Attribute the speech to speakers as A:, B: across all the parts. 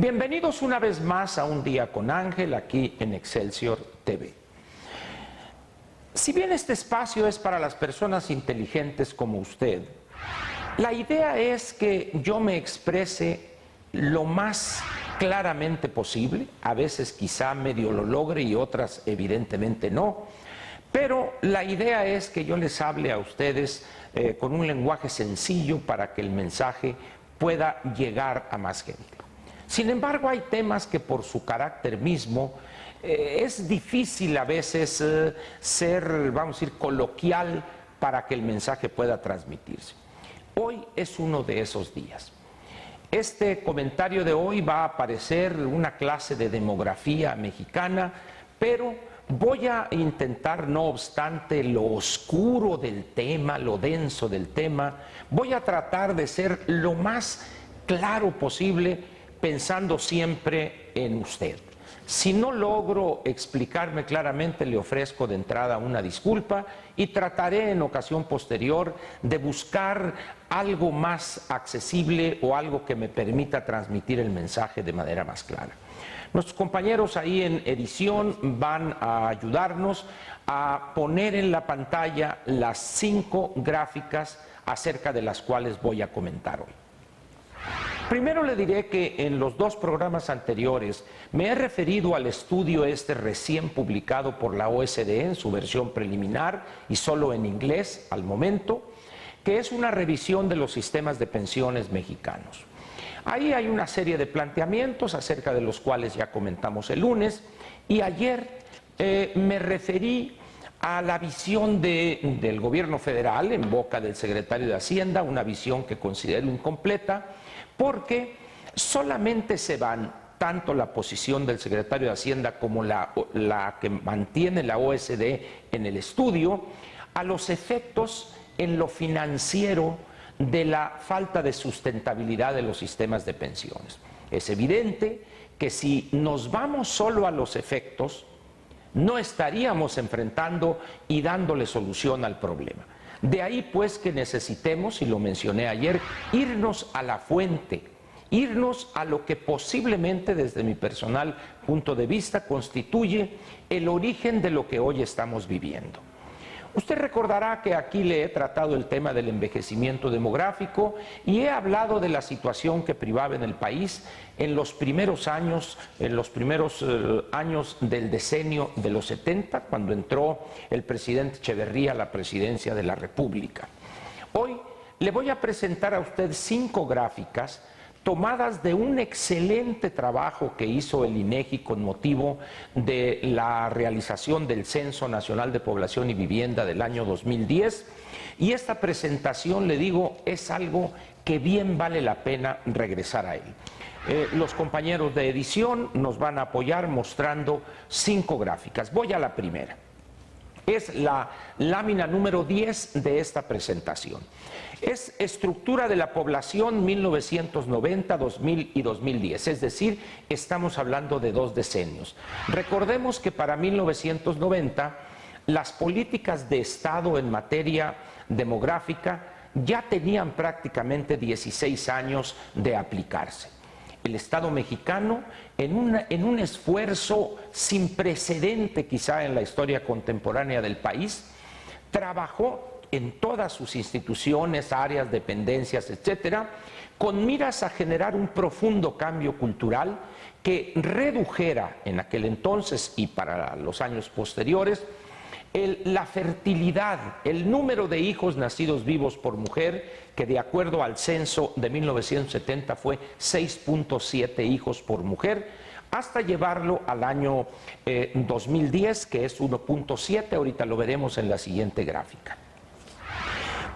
A: Bienvenidos una vez más a Un Día con Ángel, aquí en Excelsior TV. Si bien este espacio es para las personas inteligentes como usted, la idea es que yo me exprese lo más claramente posible, a veces quizá medio lo logre y otras evidentemente no, pero la idea es que yo les hable a ustedes con un lenguaje sencillo para que el mensaje pueda llegar a más gente. Sin embargo, hay temas que por su carácter mismo es difícil a veces ser, vamos a decir, coloquial para que el mensaje pueda transmitirse. Hoy es uno de esos días. Este comentario de hoy va a aparecer una clase de demografía mexicana, pero voy a intentar, no obstante lo oscuro del tema, lo denso del tema, voy a tratar de ser lo más claro posible, pensando siempre en usted. Si no logro explicarme claramente, le ofrezco de entrada una disculpa y trataré en ocasión posterior de buscar algo más accesible o algo que me permita transmitir el mensaje de manera más clara. Nuestros compañeros ahí en edición van a ayudarnos a poner en la pantalla las 5 gráficas acerca de las cuales voy a comentar hoy. Primero le diré que en los 2 programas anteriores me he referido al estudio recién publicado por la OSDE en su versión preliminar y solo en inglés al momento, que es una revisión de los sistemas de pensiones mexicanos. Ahí hay una serie de planteamientos acerca de los cuales ya comentamos el lunes y ayer me referí a la visión del gobierno federal en boca del secretario de Hacienda, una visión que considero incompleta, porque solamente se van tanto la posición del secretario de Hacienda como la que mantiene la OSDE en el estudio a los efectos en lo financiero de la falta de sustentabilidad de los sistemas de pensiones. Es evidente que si nos vamos solo a los efectos, no estaríamos enfrentando y dándole solución al problema. De ahí pues que necesitemos, y lo mencioné ayer, irnos a la fuente, irnos a lo que posiblemente desde mi personal punto de vista constituye el origen de lo que hoy estamos viviendo. Usted recordará que aquí le he tratado el tema del envejecimiento demográfico y he hablado de la situación que privaba en el país en los primeros años, años del decenio de los 70, cuando entró el presidente Echeverría a la presidencia de la República. Hoy le voy a presentar a usted 5 gráficas tomadas de un excelente trabajo que hizo el INEGI con motivo de la realización del Censo Nacional de Población y Vivienda del año 2010. Y esta presentación, le digo, es algo que bien vale la pena regresar a él. Los compañeros de edición nos van a apoyar mostrando 5 gráficas. Voy a la primera. Es la lámina número 10 de esta presentación. Es estructura de la población 1990, 2000 y 2010, es decir, estamos hablando de 2 decenios. Recordemos que para 1990 las políticas de Estado en materia demográfica ya tenían prácticamente 16 años de aplicarse. El Estado mexicano, en un esfuerzo sin precedente quizá en la historia contemporánea del país, trabajó en todas sus instituciones, áreas, dependencias, etcétera, con miras a generar un profundo cambio cultural que redujera en aquel entonces y para los años posteriores la fertilidad, el número de hijos nacidos vivos por mujer, que de acuerdo al censo de 1970 fue 6.7 hijos por mujer, hasta llevarlo al año 2010, que es 1.7, ahorita lo veremos en la siguiente gráfica.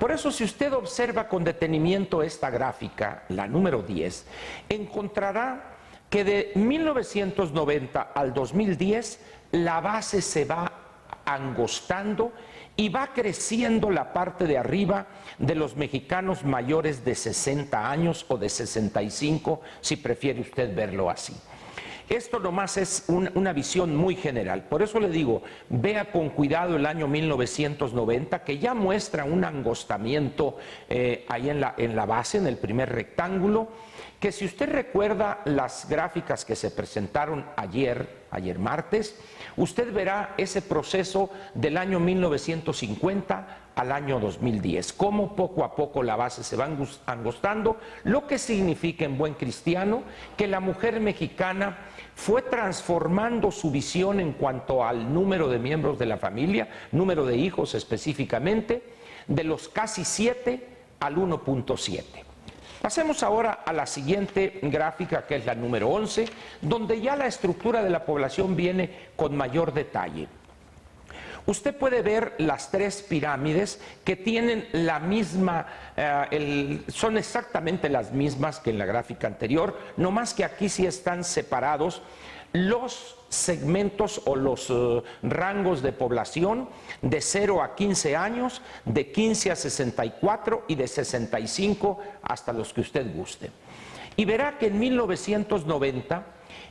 A: Por eso, si usted observa con detenimiento esta gráfica, la número 10, encontrará que de 1990 al 2010 la base se va angostando y va creciendo la parte de arriba de los mexicanos mayores de 60 años o de 65, si prefiere usted verlo así. Esto nomás es una visión muy general. Por eso le digo, vea con cuidado el año 1990, que ya muestra un angostamiento ahí en la base, en el primer rectángulo, que si usted recuerda las gráficas que se presentaron ayer martes, usted verá ese proceso del año 1950 al año 2010, cómo poco a poco la base se va angostando, lo que significa en buen cristiano que la mujer mexicana fue transformando su visión en cuanto al número de miembros de la familia, número de hijos específicamente, de los casi 7 al 1.7. Pasemos ahora a la siguiente gráfica, que es la número 11, donde ya la estructura de la población viene con mayor detalle. Usted puede ver las tres pirámides que tienen la misma, son exactamente las mismas que en la gráfica anterior, no más que aquí sí están separados los segmentos o los rangos de población de 0 a 15 años, de 15 a 64 y de 65 hasta los que usted guste. Y verá que en 1990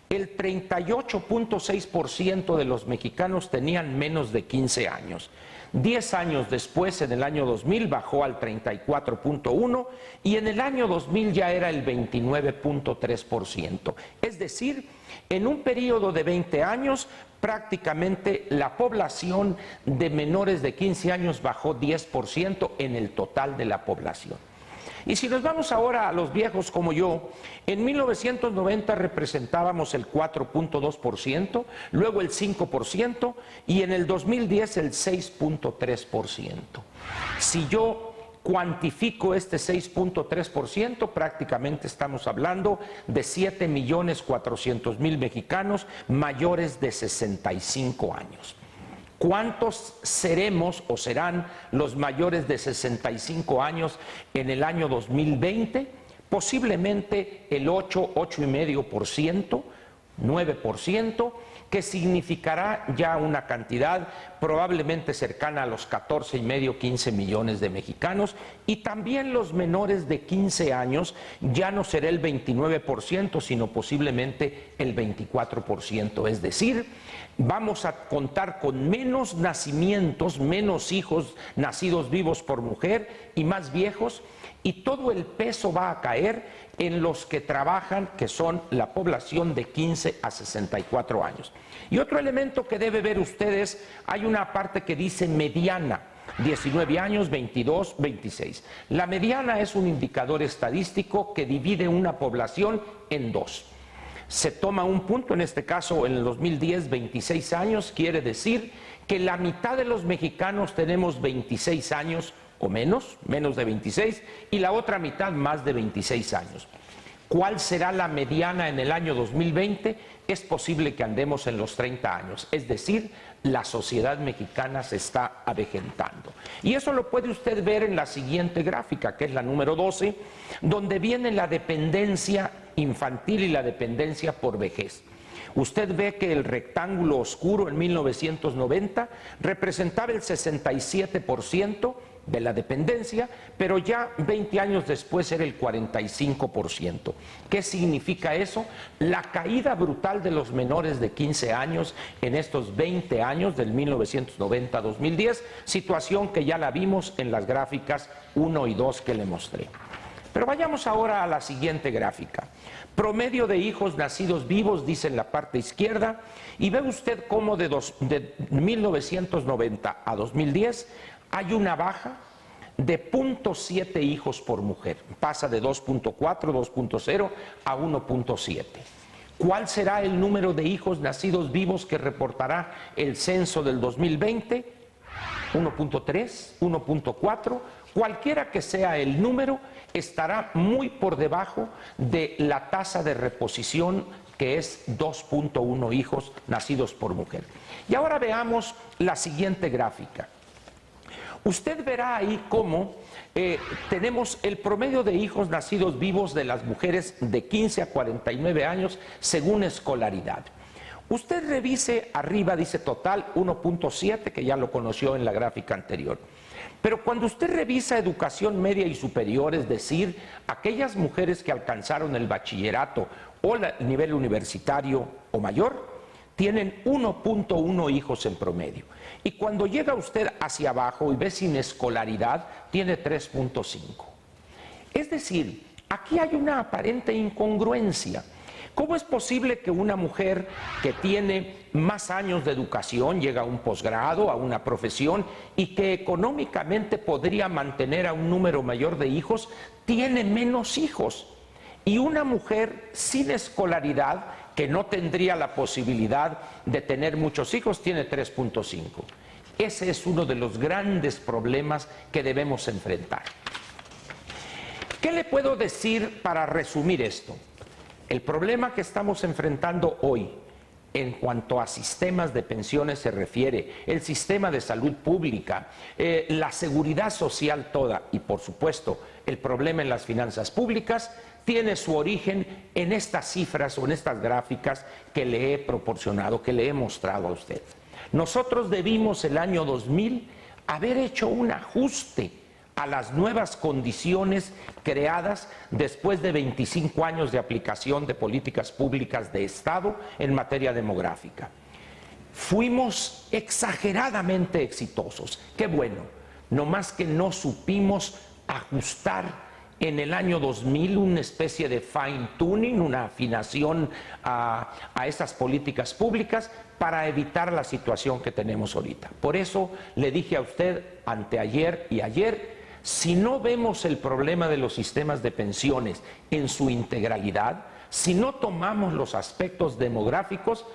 A: el 38.6% de los mexicanos tenían menos de 15 años. 10 años después, en el año 2000, bajó al 34.1% y en el año 2000 ya era el 29.3%. Es decir, en un periodo de 20 años, prácticamente la población de menores de 15 años bajó 10% en el total de la población. Y si nos vamos ahora a los viejos como yo, en 1990 representábamos el 4.2%, luego el 5% y en el 2010 el 6.3%. Si yo cuantifico este 6.3%, prácticamente estamos hablando de 7.400.000 mexicanos mayores de 65 años. ¿Cuántos seremos o serán los mayores de 65 años en el año 2020? Posiblemente el 8,5%, 9%, que significará ya una cantidad probablemente cercana a los 14,5, 15 millones de mexicanos, y también los menores de 15 años ya no será el 29%, sino posiblemente el 24%, es decir, vamos a contar con menos nacimientos, menos hijos nacidos vivos por mujer y más viejos, y todo el peso va a caer en los que trabajan, que son la población de 15 a 64 años. Y otro elemento que debe ver ustedes, hay una parte que dice mediana, 19 años, 22, 26. La mediana es un indicador estadístico que divide una población en dos. Se toma un punto, en este caso en el 2010, 26 años, quiere decir que la mitad de los mexicanos tenemos 26 años o menos de 26, y la otra mitad más de 26 años. ¿Cuál será la mediana en el año 2020? Es posible que andemos en los 30 años, es decir, la sociedad mexicana se está avejentando. Y eso lo puede usted ver en la siguiente gráfica, que es la número 12, donde viene la dependencia infantil y la dependencia por vejez. Usted ve que el rectángulo oscuro en 1990 representaba el 67% de la dependencia, pero ya 20 años después era el 45%. ¿Qué significa eso? La caída brutal de los menores de 15 años en estos 20 años, del 1990 a 2010, situación que ya la vimos en las gráficas 1 y 2 que le mostré. Pero vayamos ahora a la siguiente gráfica. Promedio de hijos nacidos vivos, dice en la parte izquierda, y ve usted cómo de 1990 a 2010 hay una baja de 0.7 hijos por mujer. Pasa de 2.4, 2.0 a 1.7. ¿Cuál será el número de hijos nacidos vivos que reportará el censo del 2020? 1.3, 1.4, cualquiera que sea el número, estará muy por debajo de la tasa de reposición, que es 2.1 hijos nacidos por mujer. Y ahora veamos la siguiente gráfica. Usted verá ahí cómo tenemos el promedio de hijos nacidos vivos de las mujeres de 15 a 49 años según escolaridad. Usted revise arriba, dice total 1.7, que ya lo conoció en la gráfica anterior. Pero cuando usted revisa educación media y superior, es decir, aquellas mujeres que alcanzaron el bachillerato o el nivel universitario o mayor, tienen 1.1 hijos en promedio. Y cuando llega usted hacia abajo y ve sin escolaridad, tiene 3.5. Es decir, aquí hay una aparente incongruencia. ¿Cómo es posible que una mujer que tiene más años de educación, llega a un posgrado, a una profesión, y que económicamente podría mantener a un número mayor de hijos, tiene menos hijos? Y una mujer sin escolaridad, que no tendría la posibilidad de tener muchos hijos, tiene 3.5. Ese es uno de los grandes problemas que debemos enfrentar. ¿Qué le puedo decir para resumir esto? El problema que estamos enfrentando hoy en cuanto a sistemas de pensiones se refiere, el sistema de salud pública, la seguridad social toda y, por supuesto, el problema en las finanzas públicas, tiene su origen en estas cifras o en estas gráficas que le he proporcionado, que le he mostrado a usted. Nosotros debimos el año 2000 haber hecho un ajuste a las nuevas condiciones creadas después de 25 años de aplicación de políticas públicas de Estado en materia demográfica. Fuimos exageradamente exitosos, qué bueno, no más que no supimos ajustar en el año 2000 una especie de fine tuning, una afinación a esas políticas públicas para evitar la situación que tenemos ahorita. Por eso le dije a usted anteayer y ayer, si no vemos el problema de los sistemas de pensiones en su integralidad, si no tomamos los aspectos demográficos,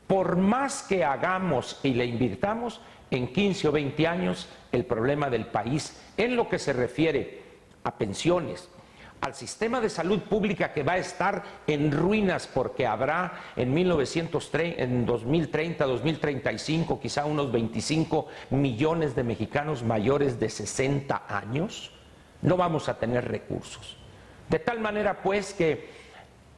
A: por más que hagamos y le invirtamos, en 15 o 20 años el problema del país en lo que se refiere a pensiones, al sistema de salud pública que va a estar en ruinas porque habrá en 2030, 2035, quizá unos 25 millones de mexicanos mayores de 60 años, no vamos a tener recursos. De tal manera pues que,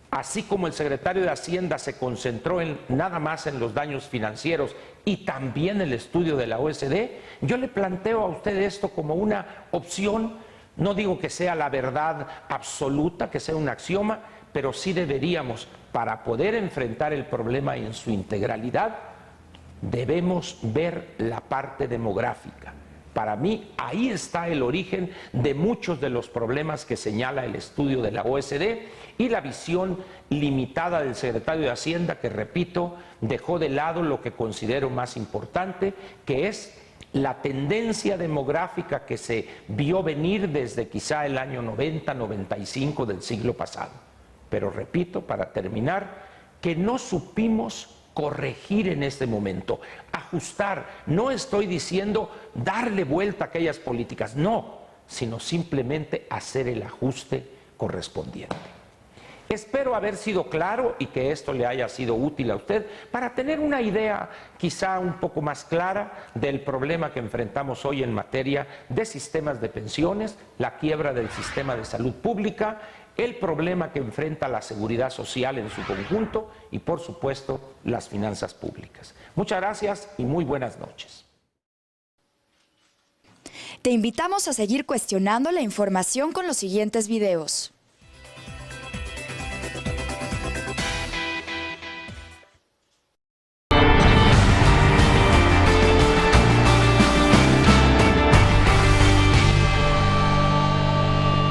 A: así como el secretario de Hacienda se concentró nada más en los daños financieros y también el estudio de la OSD, yo le planteo a usted esto como una opción. No digo que sea la verdad absoluta, que sea un axioma, pero sí deberíamos, para poder enfrentar el problema en su integralidad, debemos ver la parte demográfica. Para mí, ahí está el origen de muchos de los problemas que señala el estudio de la OSD y la visión limitada del secretario de Hacienda, que, repito, dejó de lado lo que considero más importante, que es la tendencia demográfica que se vio venir desde quizá el año 90, 95 del siglo pasado. Pero repito, para terminar, que no supimos corregir en este momento, ajustar. No estoy diciendo darle vuelta a aquellas políticas, no, sino simplemente hacer el ajuste correspondiente. Espero haber sido claro y que esto le haya sido útil a usted para tener una idea quizá un poco más clara del problema que enfrentamos hoy en materia de sistemas de pensiones, la quiebra del sistema de salud pública, el problema que enfrenta la seguridad social en su conjunto y, por supuesto, las finanzas públicas. Muchas gracias y muy buenas noches.
B: Te invitamos a seguir cuestionando la información con los siguientes videos.